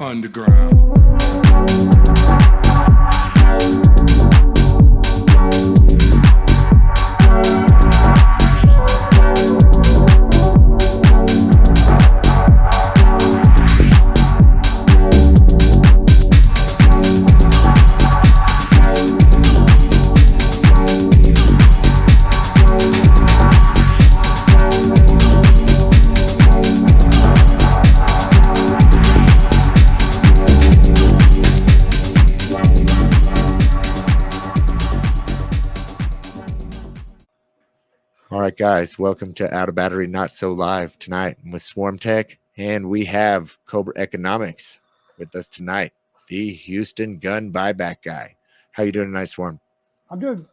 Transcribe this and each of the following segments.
Underground. All right, guys, welcome to Out of Battery Not So Live tonight with Swarm Tech, and we have Cobra Economics with us tonight, the Houston gun buyback guy. How you doing tonight, Swarm? I'm doing.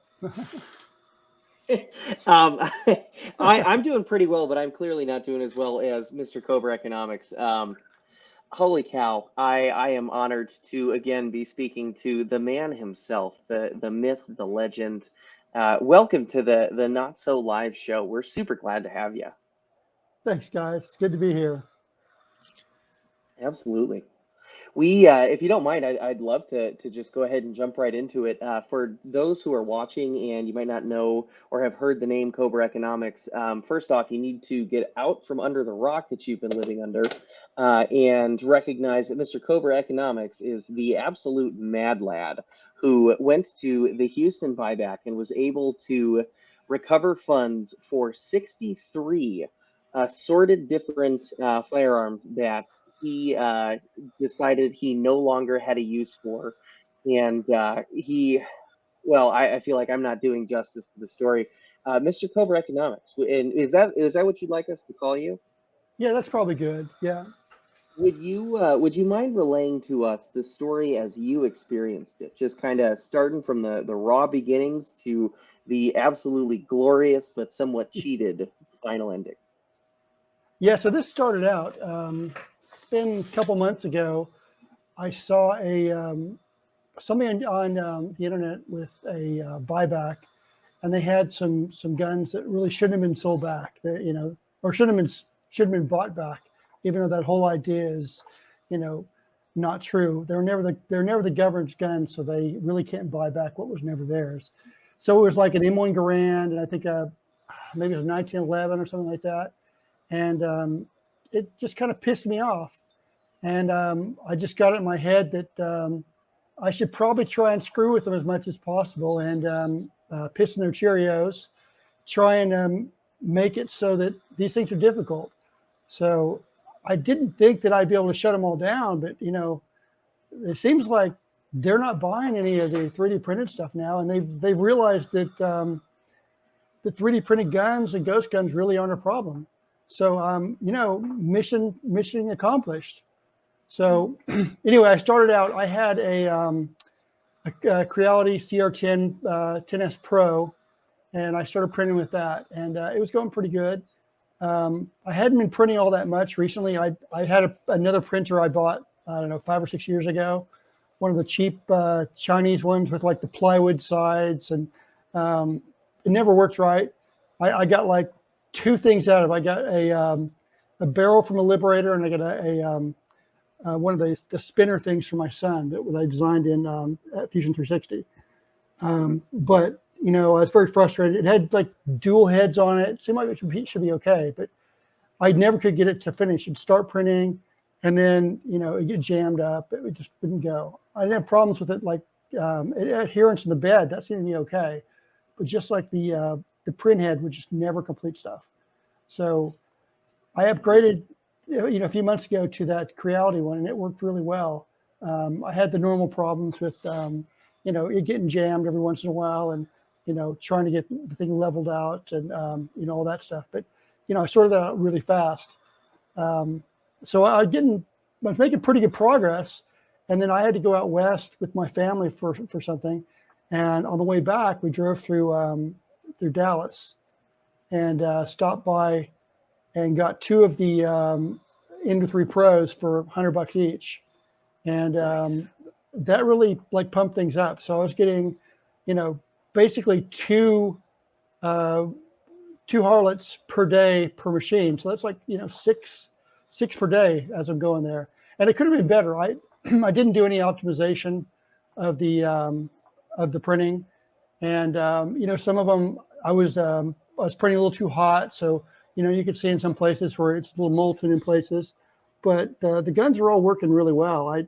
I'm doing pretty well, but I'm clearly not doing as well as Mr. Cobra Economics. Holy cow! I am honored to again be speaking to the man himself, the myth, the legend. Welcome to the Not So Live show. We're super glad to have you. Thanks, guys. It's good to be here. Absolutely. If you don't mind, I'd love to just go ahead and jump right into it. For those who are watching and you might not know or have heard the name Cobra Economics, first off, you need to get out from under the rock that you've been living under and recognize that Mr. Cobra Economics is the absolute mad lad who went to the Houston buyback and was able to recover funds for 63 assorted different firearms that he decided he no longer had a use for. And I feel like I'm not doing justice to the story. Mr. Cobra Economics, and is that what you'd like us to call you? Yeah, that's probably good. Yeah. Would you mind relaying to us the story as you experienced it, just kind of starting from the raw beginnings to the absolutely glorious but somewhat cheated final ending? Yeah. So this started out. It's been a couple months ago. I saw something on the internet with a buyback, and they had some guns that really shouldn't have been sold back. That or shouldn't have been bought back, even though that whole idea is, you know, not true. They're never the government's guns, so they really can't buy back what was never theirs. So it was like an M1 Garand, and I think maybe it was 1911 or something like that, and it just kind of pissed me off. And I just got it in my head that I should probably try and screw with them as much as possible and piss in their Cheerios, try and make it so that these things are difficult. So I didn't think that I'd be able to shut them all down, but it seems like they're not buying any of the 3D printed stuff now, and they've realized that the 3D printed guns and ghost guns really aren't a problem. So mission accomplished. So anyway, I started out. I had a Creality CR10 10S Pro, and I started printing with that, and it was going pretty good. I hadn't been printing all that much recently. I had another printer I bought, I don't know, 5 or 6 years ago, one of the cheap Chinese ones with like the plywood sides, and it never worked right. I got like two things out of it. I got a barrel from a Liberator, and I got one of the spinner things for my son that I designed in at Fusion 360. But I was very frustrated. It had like dual heads on it. It seemed like it should be okay, but I never could get it to finish. It'd start printing, and then it'd get jammed up. It just wouldn't go. I didn't have problems with it, like adherence in the bed. That seemed to be okay, but just like the print head would just never complete stuff. So I upgraded a few months ago to that Creality one, and it worked really well. I had the normal problems with it getting jammed every once in a while, and trying to get the thing leveled out, and all that stuff. But I sorted that out really fast. So I was making pretty good progress, and then I had to go out west with my family for something, and on the way back we drove through Dallas, and stopped by and got two of the Ender 3 Pros for $100 each, and Nice. that really like pumped things up. So I was getting, basically two harlots per day per machine. So that's like six per day as I'm going there. and it could have been better. I didn't do any optimization of the printing, and some of them I was printing a little too hot, so you could see in some places where it's a little molten in places, but the guns are all working really well. I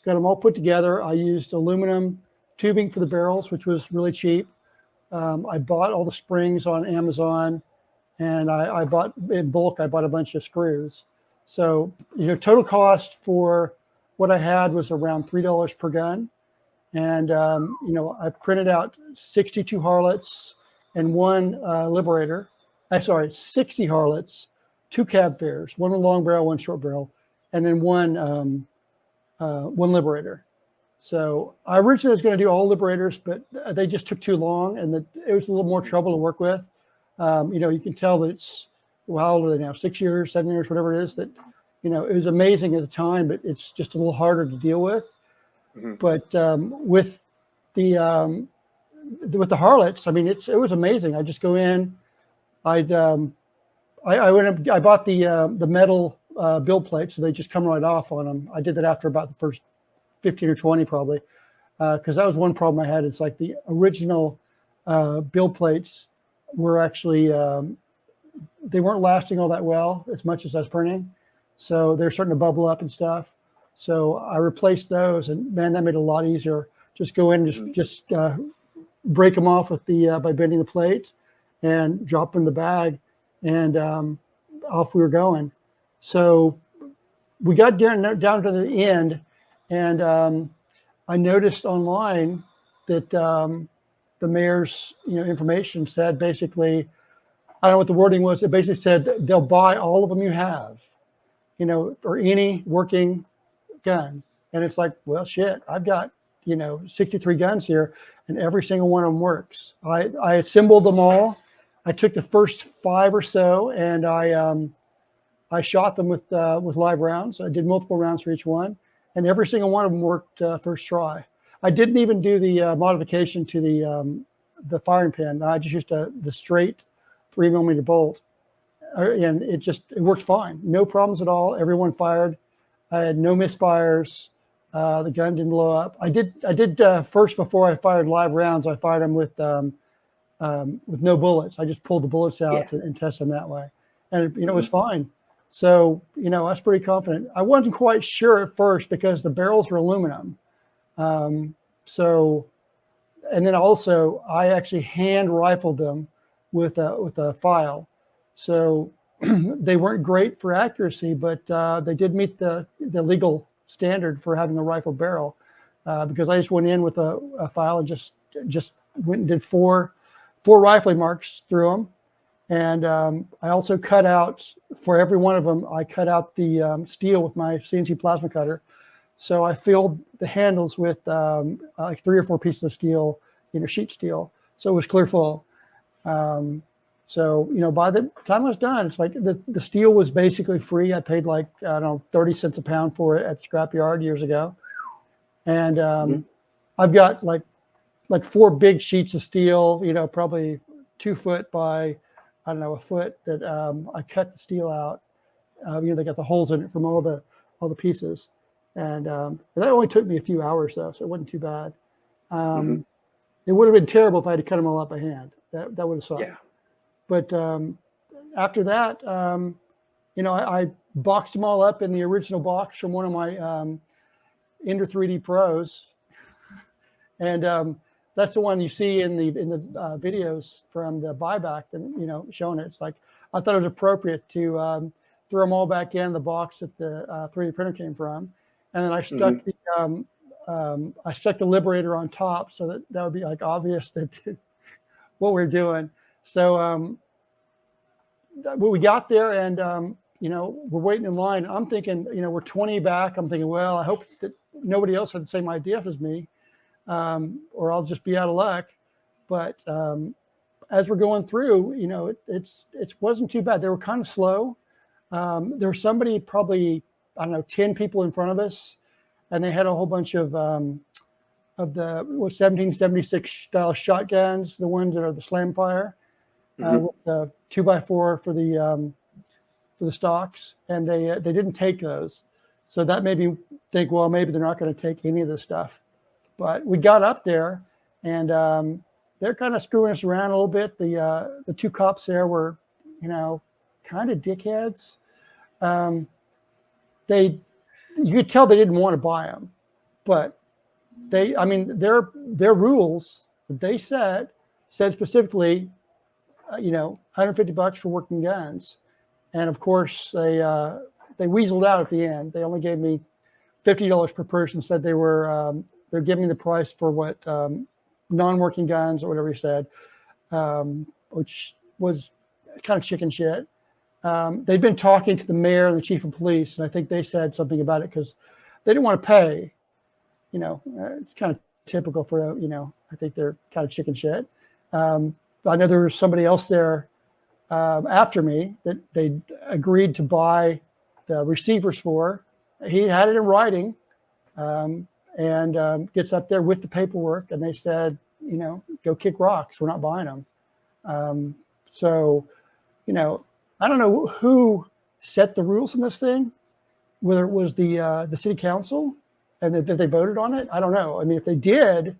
got them all put together. I used aluminum tubing for the barrels, which was really cheap. I bought all the springs on Amazon, and I bought in bulk. I bought a bunch of screws. So total cost for what I had was around $3 per gun, and I printed out 62 Harlots and one Liberator. 60 Harlots, 2 cab fares, one long barrel, one short barrel, and then one Liberator. So I originally was going to do all Liberators, but they just took too long, and it was a little more trouble to work with. You can tell that it's, well, how old are they now? 6 years, 7 years, whatever it is. That it was amazing at the time, but it's just a little harder to deal with. Mm-hmm. But with the Harlots, I mean, it was amazing. I just go in, I bought the metal build plate, so they just come right off on them. I did that after about the first 15 or 20 probably, because that was one problem I had. It's like the original build plates were actually, they weren't lasting all that well as much as I was printing. So they're starting to bubble up and stuff. So I replaced those, and man, that made it a lot easier. Just go in and just break them off with by bending the plate and drop them in the bag, and off we were going. So we got down to the end, and I noticed online that the mayor's information said basically, I don't know what the wording was. It basically said that they'll buy all of them you have, for any working gun. And it's like, well, shit, I've got 63 guns here, and every single one of them works. I assembled them all. I took the first 5 or so, and I shot them with live rounds. I did multiple rounds for each one, and every single one of them worked first try. I didn't even do the modification to the firing pin. I just used the straight 3mm bolt, and it worked fine. No problems at all. Everyone fired. I had no misfires. The gun didn't blow up. I did first, before I fired live rounds, I fired them with no bullets. I just pulled the bullets out and tested them that way, and it was fine. So I was pretty confident. I wasn't quite sure at first because the barrels were aluminum. And then also I actually hand rifled them with a file. So they weren't great for accuracy, but they did meet the legal standard for having a rifle barrel, because I just went in with a file and just went and did four rifling marks through them. And I also cut out, for every one of them, I cut out the steel with my CNC plasma cutter. So I filled the handles with like 3 or 4 pieces of steel, sheet steel. So it was clear full. So by the time I was done, it's like the steel was basically free. I paid like, I don't know, 30 cents a pound for it at the scrapyard years ago. And I've got like 4 big sheets of steel, probably 2 foot by, I don't know, a foot, that I cut the steel out. They got the holes in it from all the pieces. And that only took me a few hours though, so it wasn't too bad. It would have been terrible if I had to cut them all out by hand. That would have sucked. Yeah. But after that, I boxed them all up in the original box from one of my Ender 3D Pros, and that's the one you see in the videos from the buyback, and showing it. It's like, I thought it was appropriate to throw them all back in the box that the 3D printer came from, and then I stuck the Liberator on top, so that would be like obvious that what we're doing. So we got there, and we're waiting in line. I'm thinking, we're 20 back. I'm thinking, well, I hope that nobody else had the same idea as me, or I'll just be out of luck. But as we're going through, it wasn't too bad. They were kind of slow. There was somebody, probably, I don't know, 10 people in front of us, and they had a whole bunch of the 1776 style shotguns, the ones that are the slam fire, with the 2x4 for the stocks, and they didn't take those. So that made me think, well, maybe they're not going to take any of this stuff. But we got up there, and they're kind of screwing us around a little bit. The two cops there were, kind of dickheads. You could tell they didn't want to buy them, but their rules that they said specifically, $150 for working guns, and of course they weaseled out at the end. They only gave me $50 per person. Said they're giving me the price for what non-working guns or whatever he said, which was kind of chicken shit. They'd been talking to the mayor and the chief of police, and I think they said something about it because they didn't want to pay. It's kind of typical for, I think they're kind of chicken shit. I know there was somebody else there after me that they agreed to buy the receivers for. He had it in writing, and gets up there with the paperwork, and they said, go kick rocks. We're not buying them. So, I don't know who set the rules in this thing, whether it was the city council and that they voted on it. I don't know. I mean, if they did,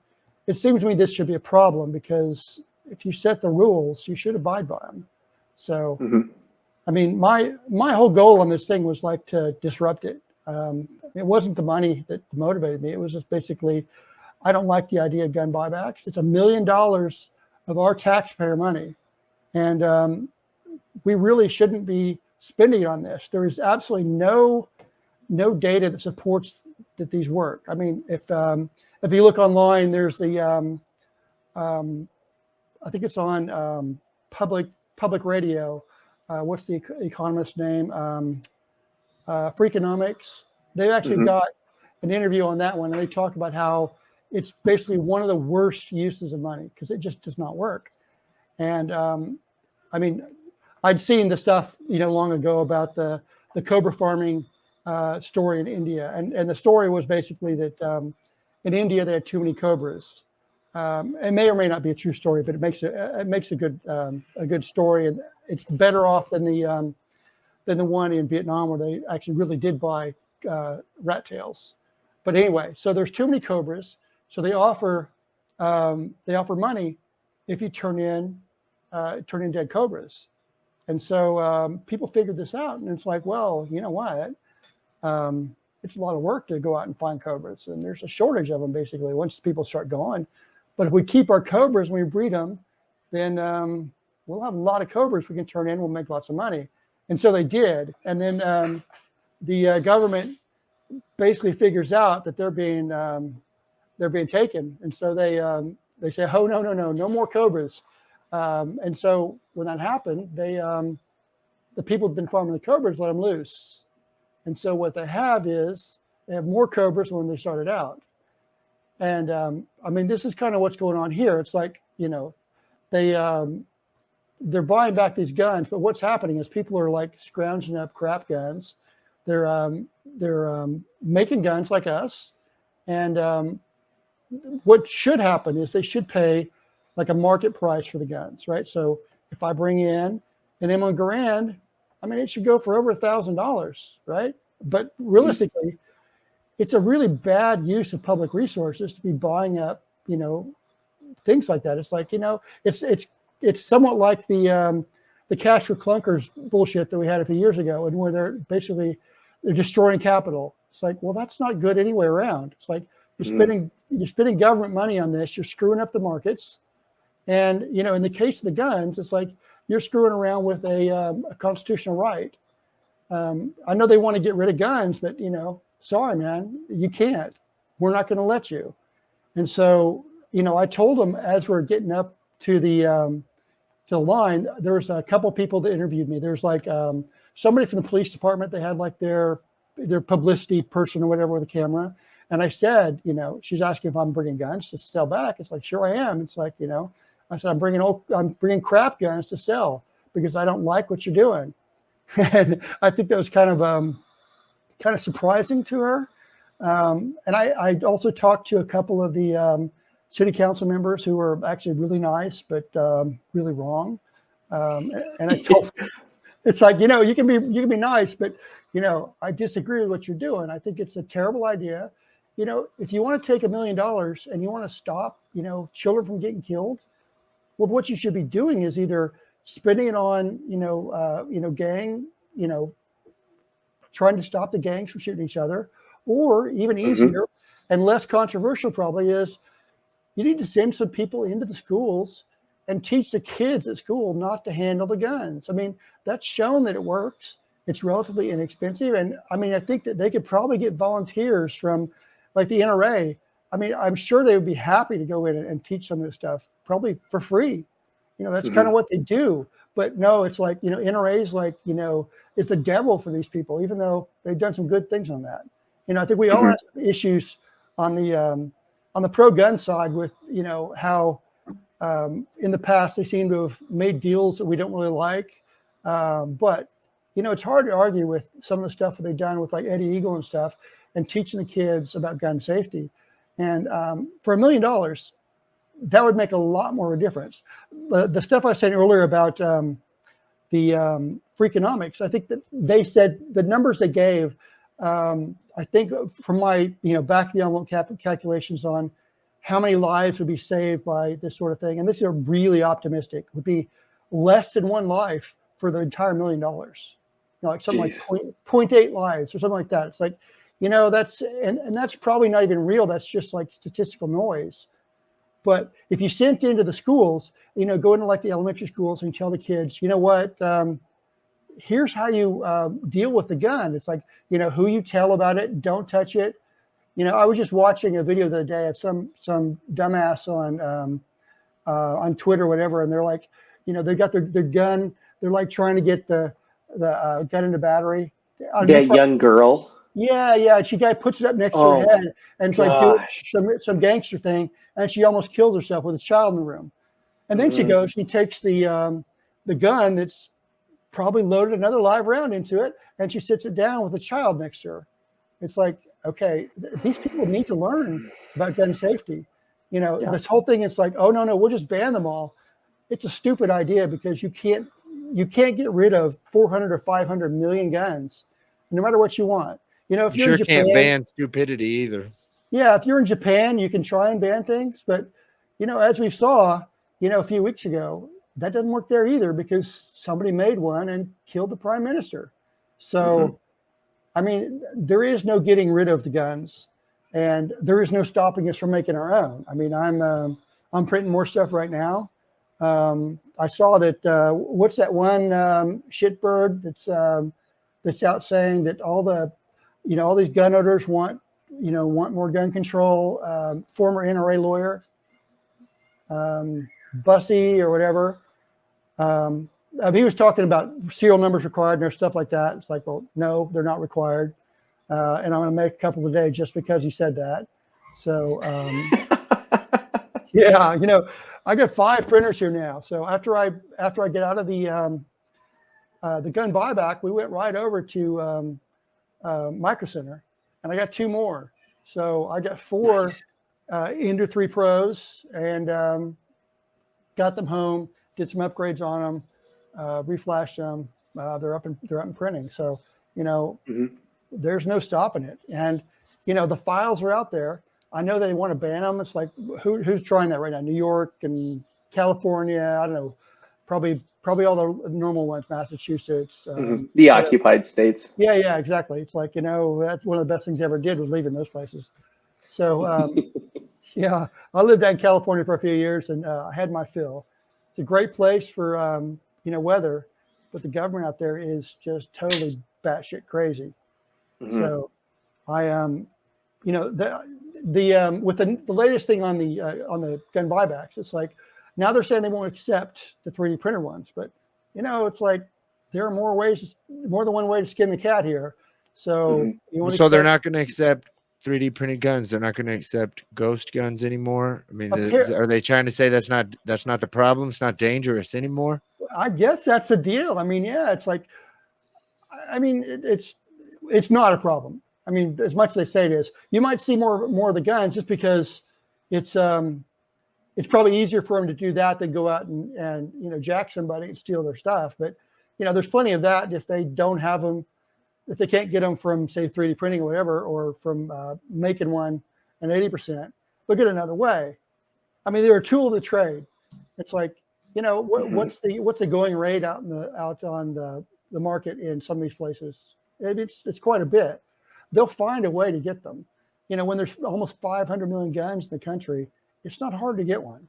it seems to me this should be a problem, because if you set the rules, you should abide by them. So, I mean, my whole goal on this thing was like to disrupt it. It wasn't the money that motivated me. It was just basically, I don't like the idea of gun buybacks. It's $1 million of our taxpayer money. And we really shouldn't be spending on this. There is absolutely no data that supports that these work. I mean, if you look online, there's the I think it's on public radio. What's the economist's name? Freakonomics. They've actually got an interview on that one, and they talk about how it's basically one of the worst uses of money because it just does not work. And I mean, I'd seen the stuff long ago about the Cobra farming story in India, and the story was basically that in India they had too many cobras. It may or may not be a true story, but it makes a good story, and it's better off than the one in Vietnam where they actually really did buy rat tails. But anyway, so there's too many cobras, so they offer money if you turn in dead cobras. And so people figured this out, and it's like, well, you know what? It's a lot of work to go out and find cobras, and there's a shortage of them basically once people start going. But if we keep our cobras and we breed them, then we'll have a lot of cobras we can turn in. We'll make lots of money. And so they did. And then the government basically figures out that they're being taken, and so they say, oh no more cobras. And so when that happened, the people who've been farming the cobras let them loose. And so what they have is they have more cobras than when they started out. And I mean, this is kind of what's going on here. It's like, they're buying back these guns, but what's happening is people are like scrounging up crap guns. They're making guns like us. And what should happen is they should pay like a market price for the guns, right? So if I bring in an M1 Garand, I mean, it should go for over $1,000, right? But realistically, it's a really bad use of public resources to be buying up, things like that. It's like, it's somewhat like the cash for clunkers bullshit that we had a few years ago, and where they're destroying capital. It's like, well, that's not good any way around. It's like you're spending government money on this. You're screwing up the markets, and in the case of the guns, it's like you're screwing around with a constitutional right. I know they want to get rid of guns, but sorry, man, you can't. We're not going to let you. And so, I told them as we're getting up to the line, there was a couple people that interviewed me. There's like somebody from the police department. They had like their publicity person or whatever with a camera. And I said, she's asking if I'm bringing guns to sell back. It's like, sure I am. It's like, I said, I'm bringing crap guns to sell because I don't like what you're doing. And I think that was kind of surprising to her. And I also talked to a couple of the city council members who were actually really nice, but really wrong. And I told, it's like, you can be nice, but I disagree with what you're doing. I think it's a terrible idea. If you want to take $1 million and you want to stop, children from getting killed, well, what you should be doing is either spending it on, gang, trying to stop the gangs from shooting each other, or even easier and less controversial probably is you need to send some people into the schools and teach the kids at school not to handle the guns. I mean, that's shown that it works. It's relatively inexpensive. And I mean, I think that they could probably get volunteers from like the NRA. I mean, I'm sure they would be happy to go in and teach some of this stuff, probably for free. That's kind of what they do. But no, it's like, NRA is like, it's the devil for these people, even though they've done some good things on that. I think we all have issues on the pro-gun side with, how in the past they seem to have made deals that we don't really like. But, it's hard to argue with some of the stuff that they've done with like Eddie Eagle and stuff and teaching the kids about gun safety. And for $1 million, that would make a lot more of a difference. The stuff I said earlier about the Freakonomics, I think that they said the numbers they gave, I think from my, back of the envelope calculations on how many lives would be saved by this sort of thing. And this is really optimistic, would be less than one life for the entire $1 million. Like something like 0.8 lives or something like that. It's like, that's, and that's probably not even real. That's just like statistical noise. But if you sent into the schools, go into like the elementary schools and tell the kids, what, here's how you deal with the gun. It's like, who you tell about it, don't touch it. I was just watching a video the other day of some dumbass on Twitter or whatever, and they're like, they got their gun. They're like trying to get the gun in the battery. That young girl. Yeah. She guy puts it up next to her head and it's like doing some gangster thing, and she almost kills herself with a child in the room. And then she takes the gun that's probably loaded another live round into it, and she sits it down with a child next to her. It's like, okay, these people need to learn about gun safety. This whole thing, it's like, oh no, we'll just ban them all. It's a stupid idea because you can't get rid of 400 or 500 million guns, no matter what you want. If you're in Japan, can't ban stupidity either. Yeah, if you're in Japan, you can try and ban things, but as we saw, a few weeks ago, that doesn't work there either because somebody made one and killed the prime minister. So, I mean, there is no getting rid of the guns, and there is no stopping us from making our own. I mean, I'm printing more stuff right now. I saw that what's that one shitbird that's out saying that all these gun owners want more gun control. Former NRA lawyer, Bussy or whatever. He was talking about serial numbers required and stuff like that. It's like, well, no, they're not required. And I'm going to make a couple today just because he said that. So, yeah, I got 5 printers here now. So after I get out of the gun buyback, we went right over to Micro Center, and I got 2 more. So I got 4 Ender 3 Pros and got them home, did some upgrades on them, reflashed them. They're up and printing. So there's no stopping it. And the files are out there. I know they want to ban them. It's like who's trying that right now? New York and California. I don't know. Probably all the normal ones. Massachusetts. The occupied states. Yeah, exactly. It's like that's one of the best things I ever did was leaving those places. So yeah, I lived out in California for a few years, and I had my fill. It's a great place for weather, but the government out there is just totally batshit crazy. So I with the latest thing on the gun buybacks, it's like now they're saying they won't accept the 3D printer ones, but it's like there are more than one way to skin the cat here. So they're not going to accept 3D printed guns. They're not going to accept ghost guns anymore. I mean, are they trying to say that's not the problem? It's not dangerous anymore. I guess that's the deal. I mean, yeah, it's like, I mean, it's not a problem. I mean, as much as they say it is, you might see more of the guns just because it's probably easier for them to do that than go out and jack somebody and steal their stuff. But there's plenty of that if they don't have them if they can't get them from, say, 3D printing or whatever, or from making one at 80%, they'll get another way. I mean, they're a tool of the trade. It's like, what's the going rate out on the market in some of these places? It's quite a bit. They'll find a way to get them. When there's almost 500 million guns in the country, it's not hard to get one.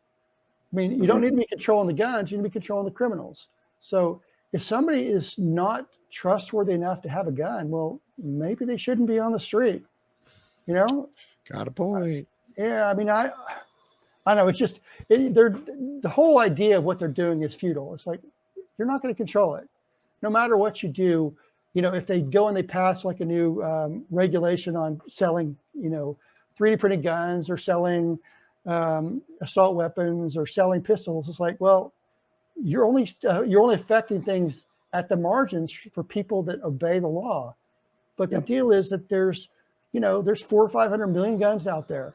I mean, you don't need to be controlling the guns, you need to be controlling the criminals. So if somebody is not trustworthy enough to have a gun, well, maybe they shouldn't be on the street. Got a point. Yeah, I mean, I know it's just the whole idea of what they're doing is futile. It's like you're not going to control it, no matter what you do. If they go and they pass like a new regulation on selling, 3D printed guns or selling assault weapons or selling pistols, it's like, well, you're only affecting things at the margins for people that obey the law. But the deal is that there's 400 or 500 million guns out there,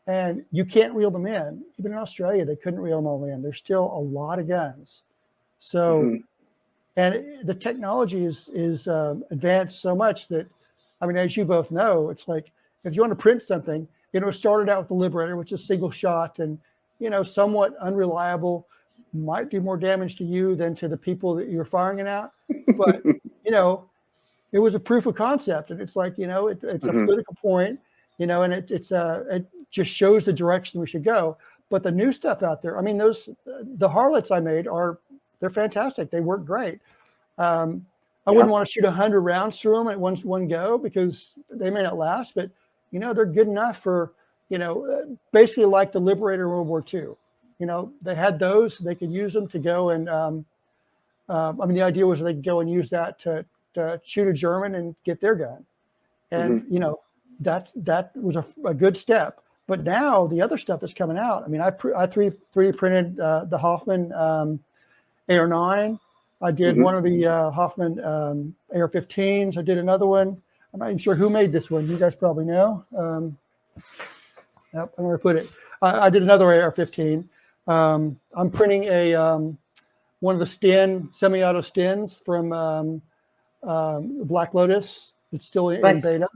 and you can't reel them in. Even in Australia, they couldn't reel them all in. There's still a lot of guns. So, and the technology is advanced so much that, I mean, as you both know, it's like if you want to print something, it started out with the Liberator, which is single shot and somewhat unreliable, might do more damage to you than to the people that you're firing it at. But it was a proof of concept, and it's like it's a political point, and it just shows the direction we should go. But the new stuff out there, I mean, the Harlots I made they're fantastic. They work great. I wouldn't want to shoot 100 rounds through them at one go because they may not last, but they're good enough for basically like the Liberator in World War II. They had those, they could use them to go and I mean, the idea was they could go and use that to shoot a German and get their gun, and that was a good step. But now the other stuff that's coming out, I mean, I 3D printed the Hoffman AR-9. I did one of the Hoffman AR-15s. I did another one. I'm not even sure who made this one. You guys probably know. Yep, I'm going to put it. I did another AR-15. I'm printing one of the semi-auto Stins from Black Lotus. It's still in beta.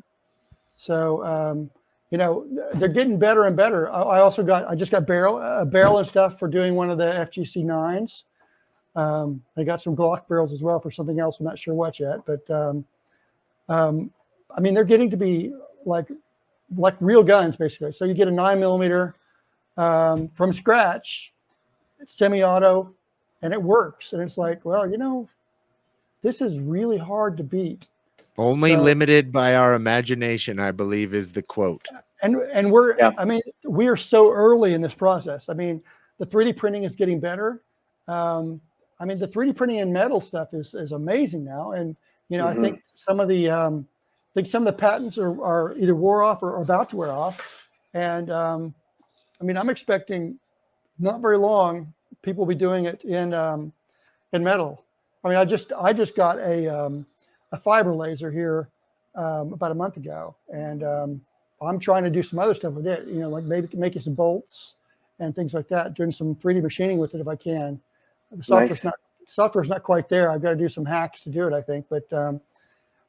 So, they're getting better and better. I just got a barrel and stuff for doing one of the FGC 9s. I got some Glock barrels as well for something else. I'm not sure what yet, but I mean, they're getting to be like real guns basically. So you get a 9mm from scratch, it's semi-auto, and it works. And it's like, well, this is really hard to beat. Only limited by our imagination, I believe, is the quote. And I mean, we are so early in this process. I mean, the 3D printing is getting better. I mean, the 3D printing in metal stuff is amazing now. And, I think some of the patents are either wore off or about to wear off. And, I mean, I'm expecting not very long, people will be doing it in metal. I mean, I just got a fiber laser here about a month ago, and I'm trying to do some other stuff with it, like maybe making some bolts and things like that, doing some 3D machining with it if I can. The software's not quite there. I've got to do some hacks to do it, I think. But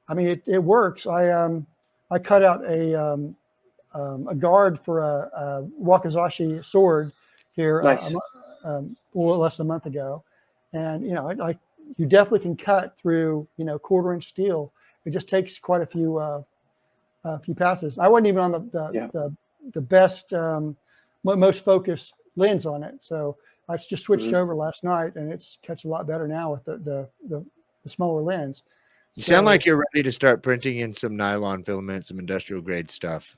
I mean, it works. I cut out a guard for a Wakizashi sword here less than a month ago, and you definitely can cut through 1/4-inch steel. It just takes quite a few passes. I wasn't even on the best most focused lens on it, so I just switched over last night, and it's catch a lot better now with the smaller lens. You sound like you're ready to start printing in some nylon filament, some industrial grade stuff.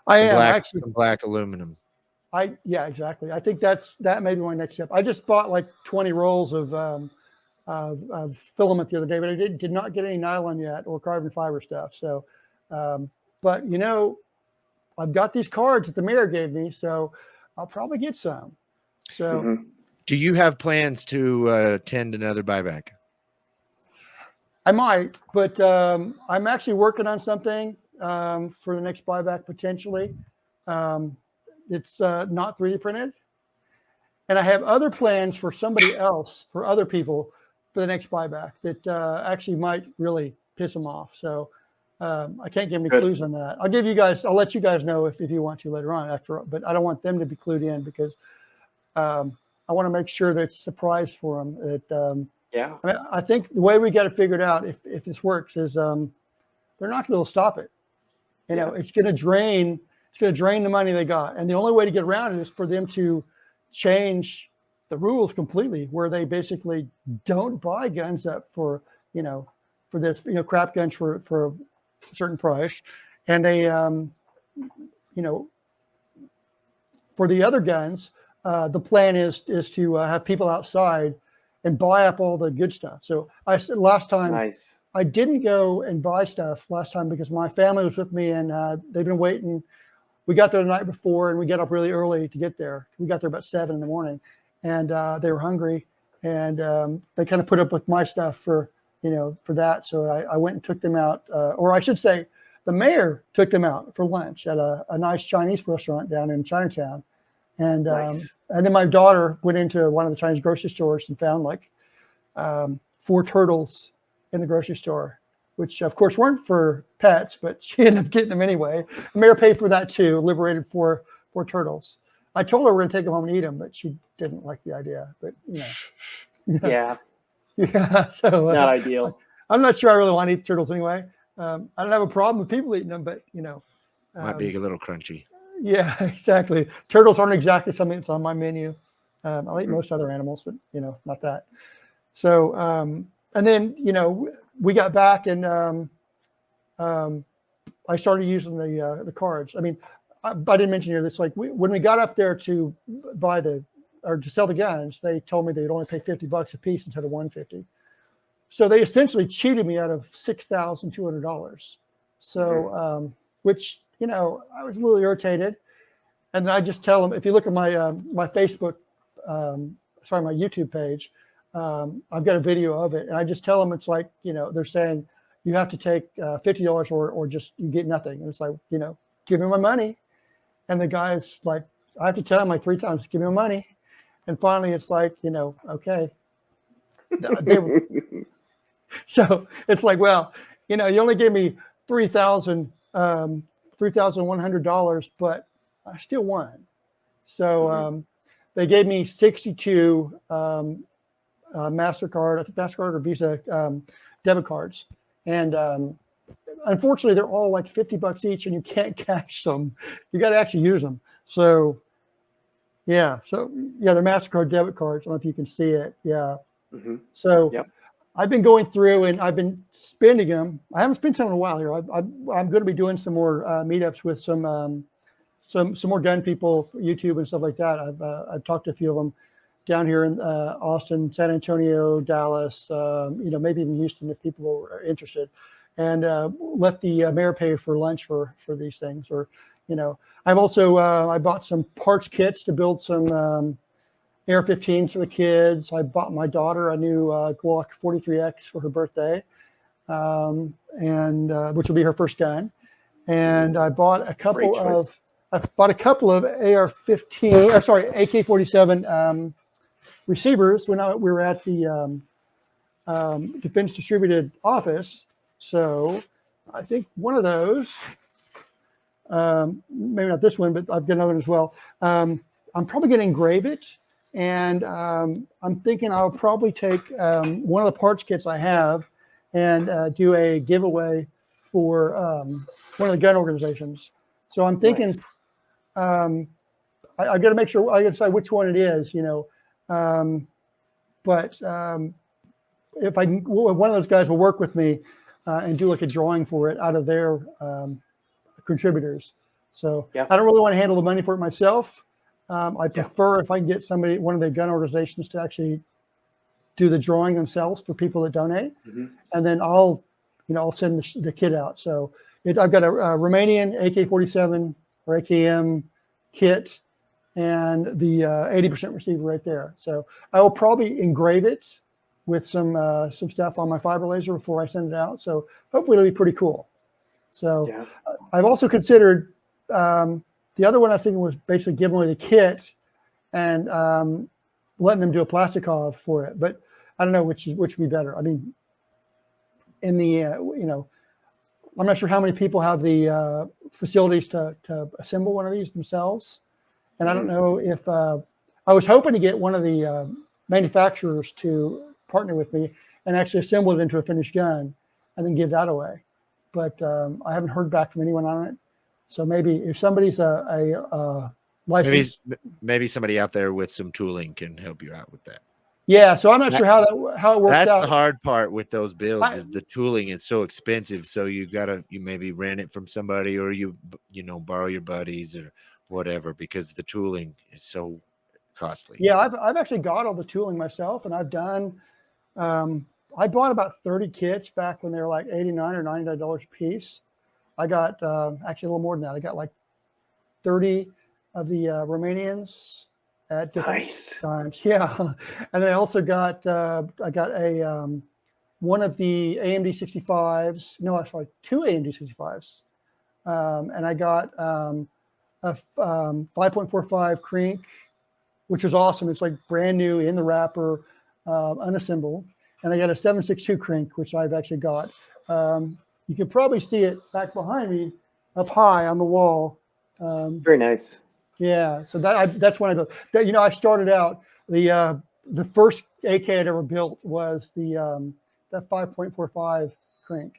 I am actually some black aluminum. Yeah, exactly. I think that may be my next step. I just bought like 20 rolls of filament the other day, but I did not get any nylon yet or carbon fiber stuff. So, but I've got these cards that the mayor gave me, so I'll probably get some. So, do you have plans to attend another buyback? I might, but I'm actually working on something for the next buyback potentially. It's not 3D printed, and I have other plans for somebody else, for other people, for the next buyback that actually might really piss them off. So I can't give any Good. clues on that. I'll let you guys know if you want to later on but I don't want them to be clued in because I want to make sure that it's a surprise for them. That Yeah. I mean, I think the way we got it figured out, if this works, is they're not going to be able to stop it. You know, it's going to drain the money they got, and the only way to get around it is for them to change the rules completely, where they basically don't buy guns up for this crap guns for a certain price, and they for the other guns, the plan is to have people outside and buy up all the good stuff. So I said last time. Nice. I didn't go and buy stuff last time because my family was with me and they've been waiting. We got there the night before and we got up really early to get there. We got there about 7 a.m. and they were hungry and they kind of put up with my stuff for that. So I went and took them out, or I should say the mayor took them out for lunch at a nice Chinese restaurant down in Chinatown. And Nice. and then my daughter went into one of the Chinese grocery stores and found like 4 turtles in the grocery store, which of course weren't for pets, but she ended up getting them anyway. The mayor paid for that too, liberated 4 turtles. I told her we're going to take them home and eat them, but she didn't like the idea. But Yeah. yeah. So Not ideal. I'm not sure I really want to eat turtles anyway. I don't have a problem with people eating them, but Might be a little crunchy. Yeah, exactly. Turtles aren't exactly something that's on my menu. I'll eat most other animals, but not that. So, and then we got back and I started using the cards. I mean, I didn't mention here. It's like when we got up there to to sell the guns, they told me they'd only pay $50 a piece instead of $150. So they essentially cheated me out of $6,200. So, which I was a little irritated, and then I just tell them, if you look at my Facebook, my YouTube page, I've got a video of it, and I just tell them it's like they're saying you have to take $50 or just you get nothing, and it's like give me my money, and the guy's like I have to tell him like 3 times, give me my money, and finally it's like okay. So it's like, well, you only gave me $3,100, but I still won. So they gave me 62 MasterCard, I think MasterCard or Visa debit cards, and unfortunately they're all like $50 each, and you can't cash them. You got to actually use them. So they're MasterCard debit cards. I don't know if you can see it. Yeah. Mm-hmm. So. Yep. I've been going through and I've been spending them. I haven't spent some in a while here. I'm going to be doing some more meetups with some more gun people, YouTube and stuff like that. I've talked to a few of them down here in Austin, San Antonio, Dallas, maybe even Houston if people are interested, and let the mayor pay for lunch for these things. Or I've also I bought some parts kits to build some AR-15s for the kids. I bought my daughter a new Glock 43X for her birthday, and which will be her first gun. And I bought a couple of AK-47 receivers when we were at the Defense Distributed office. So I think one of those, maybe not this one, but I've got another one as well. I'm probably going to engrave it. And I'm thinking I'll probably take one of the parts kits I have and do a giveaway for one of the gun organizations. So I'm thinking Nice. I got to make sure I got to decide which one it is, but if one of those guys will work with me and do like a drawing for it out of their contributors. So I don't really want to handle the money for it myself. I prefer if I can get one of the gun organizations to actually do the drawing themselves for people that donate, and then I'll send the kit out. So I've got a Romanian AK-47 or AKM kit and the 80% receiver right there. So I will probably engrave it with some stuff on my fiber laser before I send it out. So hopefully it'll be pretty cool. So I've also considered. The other one I was thinking was basically giving away the kit and letting them do a plastic off for it. But I don't know which would be better. I mean, in the I'm not sure how many people have the facilities to assemble one of these themselves, and I don't know if I was hoping to get one of the manufacturers to partner with me and actually assemble it into a finished gun, and then give that away. But I haven't heard back from anyone on it. So maybe if somebody's a licensed, maybe somebody out there with some tooling can help you out with that. yeah. So I'm not sure how it works That's out. the hard part with those builds is the tooling is so expensive. So you maybe rent it from somebody, or you borrow your buddies or whatever, because the tooling is so costly. Yeah, I've actually got all the tooling myself, and I've done. I bought about 30 kits back when they were like $89 or $99 a piece. I got actually a little more than that. I got like 30 of the Romanians at different times. Yeah, and then I also got I got a one of the AMD 65s. No, actually 2 AMD 65s, and I got a 5.45 Krink, which is awesome. It's like brand new in the wrapper, unassembled. And I got a 7.62 Krink, which I've actually got. You can probably see it back behind me, up high on the wall. Very nice. Yeah, so that's when I built. I started out the first AK I'd ever built was that 5.45 Krink,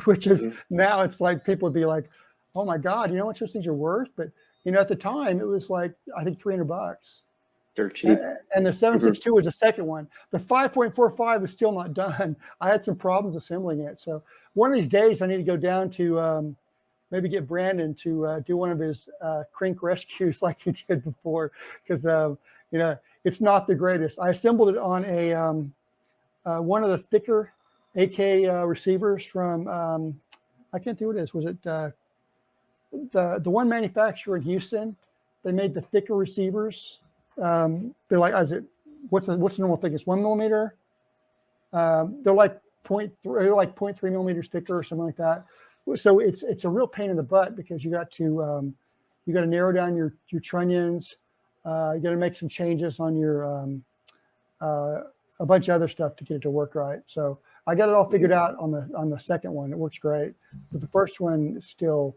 which is now it's like people would be like, "Oh my God, you know what those things are worth?" But at the time it was like I think $300. Dirt cheap. And the 7.62 was the second one. The 5.45 was still not done. I had some problems assembling it. So one of these days I need to go down to maybe get Brandon to do one of his Krink rescues like he did before, because it's not the greatest. I assembled it on a one of the thicker AK receivers from I can't think what it is. Was it the one manufacturer in Houston? They made the thicker receivers. They're like, what's the normal thickness? 1 millimeter. They're like 0.3 millimeters thicker or something like that. So it's a real pain in the butt, because you got to narrow down your trunnions. You got to make some changes on your a bunch of other stuff to get it to work right. So I got it all figured out on the second one. It works great, but the first one is still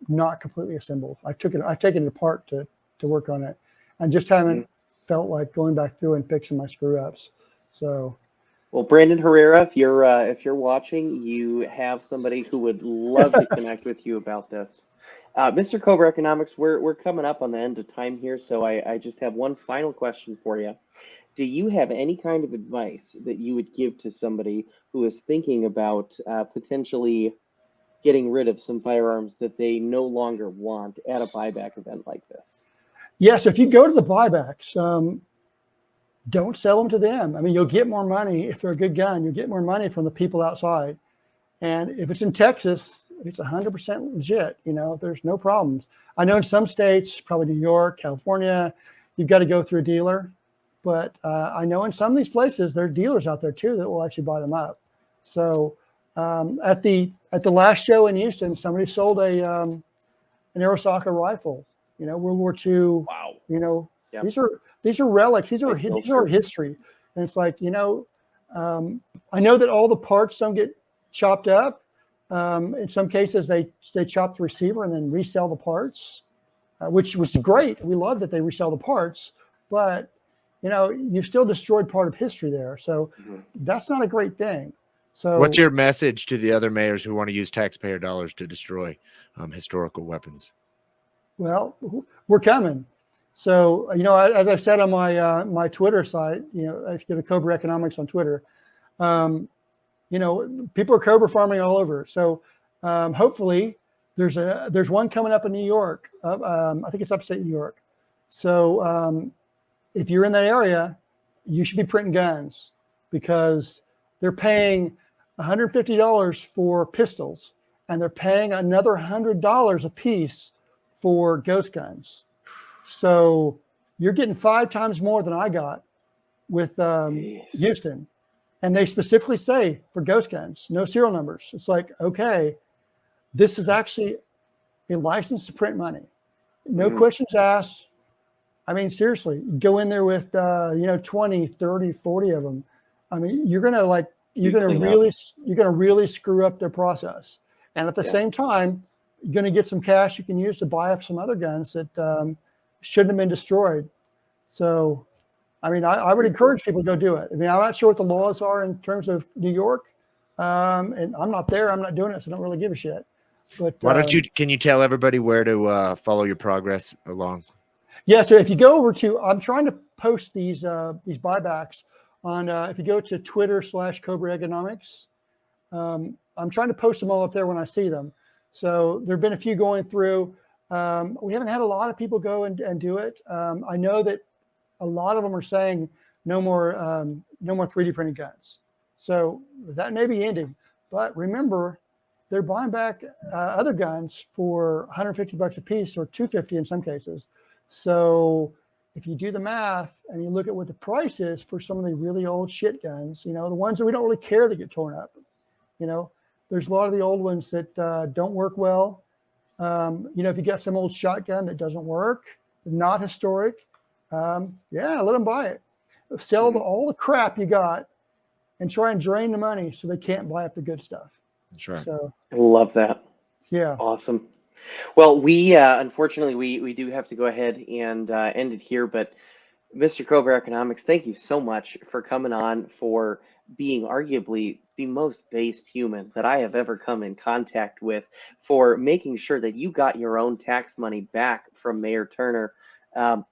not completely assembled. I've taken it apart to work on it. I just haven't felt like going back through and fixing my screw ups. So, well, Brandon Herrera, if you're watching, you have somebody who would love to connect with you about this. Mr. Cobra Economics, we're coming up on the end of time here, so I just have one final question for you. Do you have any kind of advice that you would give to somebody who is thinking about potentially getting rid of some firearms that they no longer want at a buyback event like this? Yes, if you go to the buybacks, don't sell them to them. I mean, you'll get more money if they're a good gun. You'll get more money from the people outside. And if it's in Texas, it's 100% legit. There's no problems. I know in some states, probably New York, California, you've got to go through a dealer. But I know in some of these places, there are dealers out there too that will actually buy them up. So at the last show in Houston, somebody sold an Arisaka rifle. World War II. Wow. Yep. These are relics. These are history. And it's like, I know that all the parts don't get chopped up. In some cases, they chop the receiver and then resell the parts, which was great. We love that they resell the parts, but you've still destroyed part of history there. So that's not a great thing. So what's your message to the other mayors who want to use taxpayer dollars to destroy historical weapons? Well, we're coming. So, as I've said on my Twitter site, if you go to Cobra Economics on Twitter, people are Cobra farming all over. So, hopefully there's one coming up in New York. I think it's upstate New York. So, if you're in that area, you should be printing guns, because they're paying $150 for pistols, and they're paying another $100 a piece for ghost guns. So you're getting 5 times more than I got with Houston. And they specifically say for ghost guns, no serial numbers. It's like, okay, this is actually a license to print money. No questions asked. I mean, seriously, go in there with, 20, 30, 40 of them. I mean, you're going to you're going to really screw up their process. And at the same time, you're going to get some cash you can use to buy up some other guns that shouldn't have been destroyed. So, I mean, I would encourage people to go do it. I mean, I'm not sure what the laws are in terms of New York, and I'm not there. I'm not doing it, so I don't really give a shit. But why don't you? Can you tell everybody where to follow your progress along? Yeah, so if you go over to, I'm trying to post these buybacks on. If you go to Twitter/Cobra Economics, I'm trying to post them all up there when I see them. So there've been a few going through. We haven't had a lot of people go and do it. I know that a lot of them are saying no more 3D printed guns. So that may be ending. But remember, they're buying back other guns for $150 a piece or $250 in some cases. So if you do the math and you look at what the price is for some of the really old shit guns, the ones that we don't really care that get torn up, there's a lot of the old ones that don't work well. If you got some old shotgun that doesn't work, not historic, let them buy it. Sell all the crap you got and try and drain the money so they can't buy up the good stuff. That's right. So I love that. Yeah. Awesome. Well, we unfortunately we do have to go ahead and end it here, but Mr. Cobra Economics, thank you so much for coming on, for being arguably the most based human that I have ever come in contact with, for making sure that you got your own tax money back from Mayor Turner.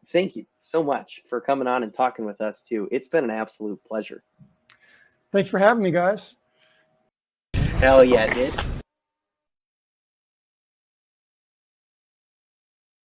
Thank you so much for coming on and talking with us too. It's been an absolute pleasure. Thanks for having me, guys. Hell yeah, dude.